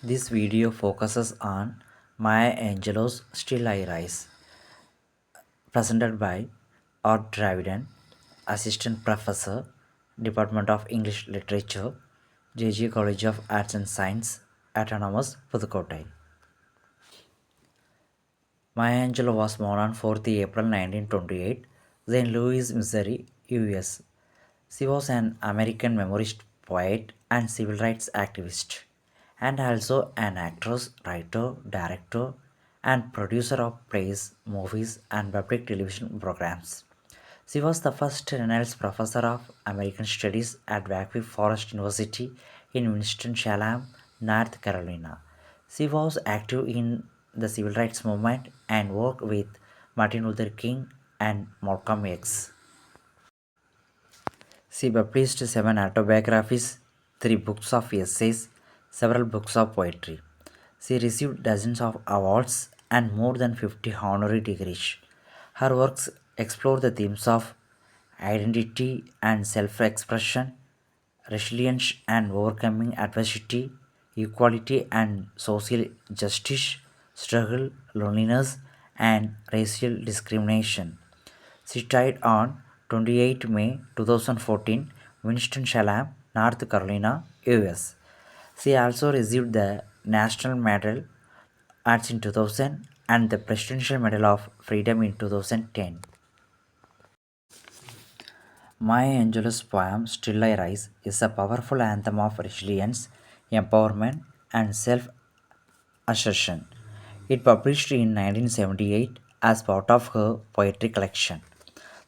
This video focuses on Maya Angelou's Still I Rise, presented by R. Dravidan, Assistant Professor, Department of English Literature, JG College of Arts and Science, Autonomous, Pudukkottai. Maya Angelou was born on 4th April 1928, St. Louis, Missouri, US. She was an American memorist, poet, and civil rights activist, and also an actress, writer, director, and producer of plays, movies, and public television programs. She was the first Reynolds Professor of American Studies at Wake Forest University in Winston-Salem, North Carolina. She was active in the civil rights movement and worked with Martin Luther King and Malcolm X. She published seven autobiographies, three books of essays, several books of poetry. She received dozens of awards and more than 50 honorary degrees. Her works explore the themes of identity and self expression, resilience and overcoming adversity, equality and social justice, struggle, loneliness, and racial discrimination. She died on 28 May 2014, Winston-Salem, North Carolina, US. She also received the National Medal Arts in 2000 and the Presidential Medal of Freedom in 2010. Maya Angelou's poem Still I Rise is a powerful anthem of resilience, empowerment, and self assertion. It published in 1978 as part of her poetry collection.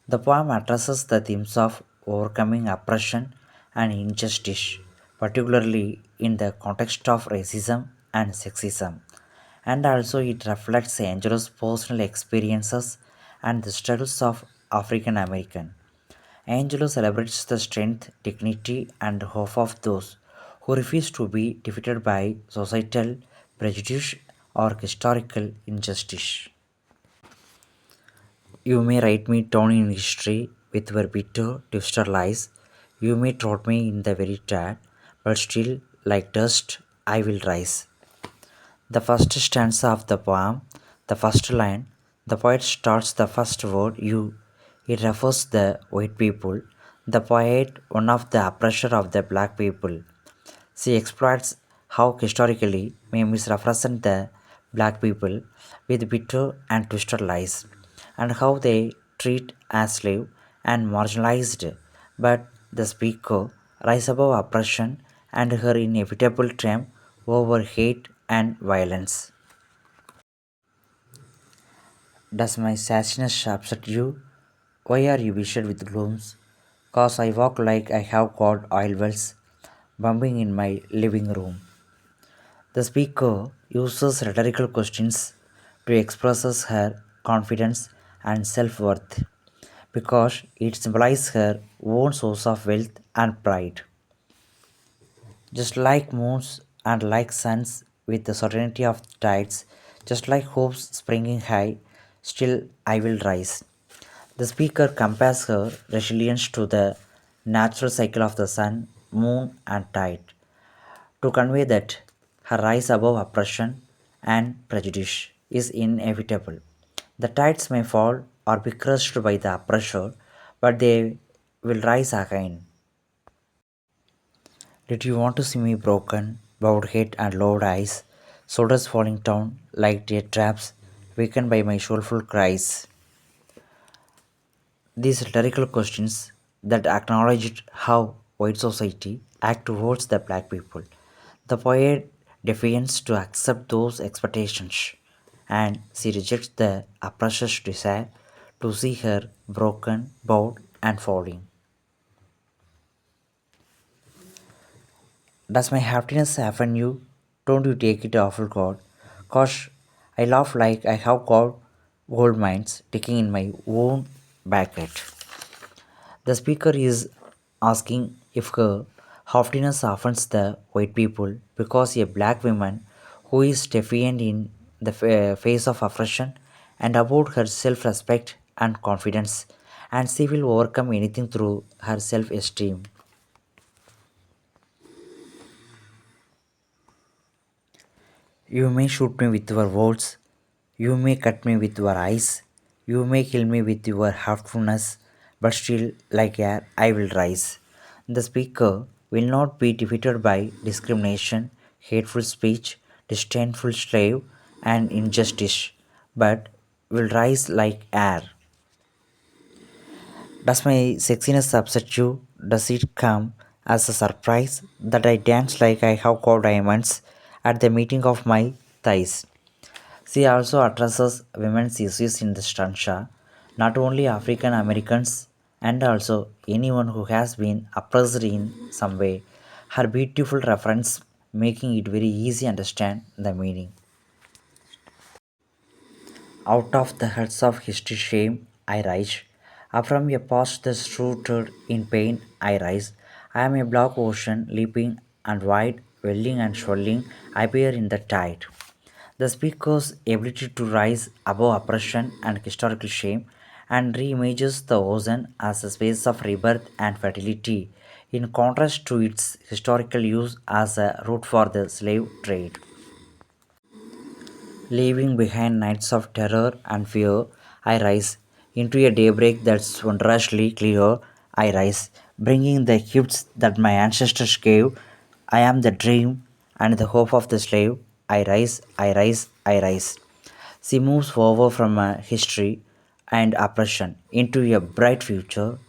The poem addresses the themes of overcoming oppression and injustice, particularly in the context of racism and sexism, and also it reflects Angelo's personal experiences and the struggles of African American. Angelo celebrates the strength, dignity, and hope of those who refuse to be defeated by societal prejudice or historical injustice. You may write me down in history with your bitter, twisted lies. You may trot me in the very dirt, but still, like dust, I will rise. The first stanza of the poem, the first line, the poet starts the first word you. It refers the white people, the poet one of the oppressor of the black people. She exploits how historically may misrepresent the black people with bitter and twisted lies, and how they treat as slave and marginalized. But the speaker rise above oppression and her inevitable triumph over hate and violence. Does my sadness upset you? Why are you wished with glooms? Cause I walk like I have got oil wells bumping in my living room. The speaker uses rhetorical questions to express her confidence and self worth because it symbolizes her own source of wealth and pride. Just like moons and like suns with the certainty of tides, just like hopes springing high, still I will rise. The speaker compares her resilience to the natural cycle of the sun, moon, and tide to convey that her rise above oppression and prejudice is inevitable. The tides may fall or be crushed by the oppressor, but they will rise again. Did you want to see me broken, bowed head and lowered eyes, shoulders falling down like dead traps, weakened by my soulful cries? These rhetorical questions that acknowledged how white society act towards the black people. The poet defiance to accept those expectations, and she rejects the oppressor's desire to see her broken, bowed, and falling. Does my happiness offend you? Don't you take it awful God? Cause I laugh like I have got gold mines ticking in my own bucket. The speaker is asking if her happiness offends the white people because a black woman who is defiant in the face of oppression and about her self respect and confidence, and she will overcome anything through her self esteem. You may shoot me with your words, you may cut me with your eyes, you may kill me with your hurtfulness, but still, like air, I will rise. The speaker will not be defeated by discrimination, hateful speech, disdainful slave, and injustice, but will rise like air. Does my sexiness upset you? Does it come as a surprise that I dance like I have got diamonds at the meeting of my thighs? She also addresses women's issues in the Stansha, not only African Americans and also anyone who has been oppressed in some way. Her beautiful reference making it very easy to understand the meaning. Out of the hearts of history shame, I rise. Up from a past that's rooted in pain, I rise. I am a black ocean, leaping and wide, welling and swelling, I appear in the tide. The speaker's ability to rise above oppression and historical shame and reimages the ocean as a space of rebirth and fertility, in contrast to its historical use as a route for the slave trade. Leaving behind nights of terror and fear, I rise into a daybreak that's wondrously clear. I rise, bringing the gifts that my ancestors gave. I am the dream and the hope of the slave. I rise, I rise, I rise. She moves forward from a history and oppression into a bright future,